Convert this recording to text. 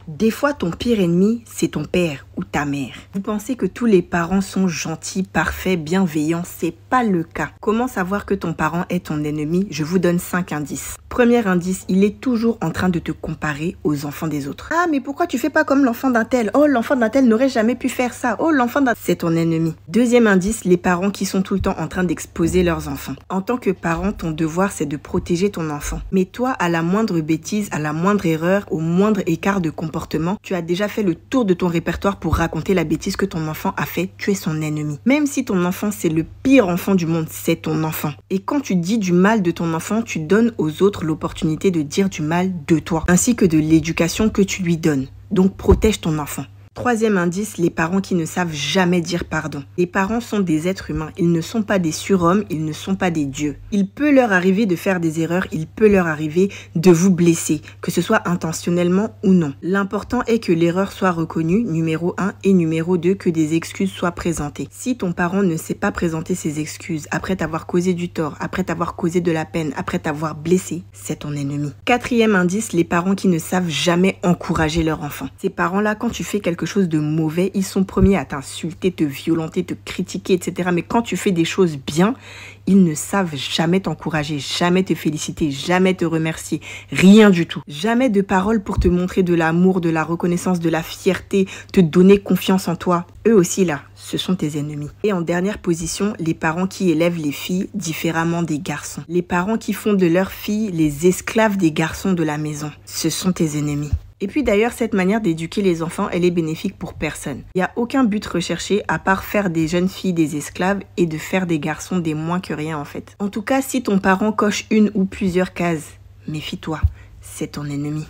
Des fois, ton pire ennemi, c'est ton père ou ta mère. Vous pensez que tous les parents sont gentils, parfaits, bienveillants? C'est pas le cas. Comment savoir que ton parent est ton ennemi? Je vous donne 5 indices. Premier indice, il est toujours en train de te comparer aux enfants des autres. Ah, mais pourquoi tu fais pas comme l'enfant d'un tel? Oh, l'enfant d'un tel n'aurait jamais pu faire ça. Oh, l'enfant d'un... C'est ton ennemi. Deuxième indice, les parents qui sont tout le temps en train d'exposer leurs enfants. En tant que parent, ton devoir, c'est de protéger ton enfant. Mais toi, à la moindre bêtise, à la moindre erreur, au moindre écart de comportement, tu as déjà fait le tour de ton répertoire pour raconter la bêtise que ton enfant a fait. Tu es son ennemi. Même si ton enfant, c'est le pire enfant du monde, c'est ton enfant. Et quand tu dis du mal de ton enfant, tu donnes aux autres l'opportunité de dire du mal de toi, ainsi que de l'éducation que tu lui donnes. Donc protège ton enfant. Troisième indice, les parents qui ne savent jamais dire pardon. Les parents sont des êtres humains, ils ne sont pas des surhommes, ils ne sont pas des dieux. Il peut leur arriver de faire des erreurs, il peut leur arriver de vous blesser, que ce soit intentionnellement ou non. L'important est que l'erreur soit reconnue, numéro 1, et numéro 2, que des excuses soient présentées. Si ton parent ne sait pas présenter ses excuses après t'avoir causé du tort, après t'avoir causé de la peine, après t'avoir blessé, c'est ton ennemi. Quatrième indice, les parents qui ne savent jamais encourager leur enfant. Ces parents-là, quand tu fais quelque chose de mauvais, ils sont premiers à t'insulter, te violenter, te critiquer, etc. Mais quand tu fais des choses bien, ils ne savent jamais t'encourager, jamais te féliciter, jamais te remercier, rien du tout. Jamais de paroles pour te montrer de l'amour, de la reconnaissance, de la fierté, te donner confiance en toi. Eux aussi là, ce sont tes ennemis. Et en dernière position, les parents qui élèvent les filles différemment des garçons. Les parents qui font de leurs filles les esclaves des garçons de la maison. Ce sont tes ennemis. Et puis d'ailleurs, cette manière d'éduquer les enfants, elle est bénéfique pour personne. Il n'y a aucun but recherché à part faire des jeunes filles des esclaves et de faire des garçons des moins que rien en fait. En tout cas, si ton parent coche une ou plusieurs cases, méfie-toi, c'est ton ennemi.